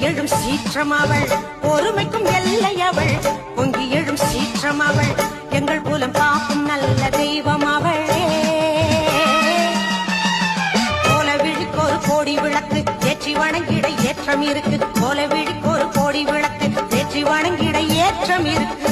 எழும் சீற்றம் அவள், பொறுமைக்கும் எல்லை அவள். பொங்கி எழும் சீற்றம் அவள், எங்கள் குலம் காக்கும் நல்ல தெய்வம் அவளே. கோலவிழிக்கு ஒரு கோடி விளக்கு ஏற்றி வணங்கிட ஏற்றம் இருக்கு. கோலவிழிக்கு ஒரு கோடி விளக்கு ஏற்றி வணங்கிட ஏற்றம் இருக்கு.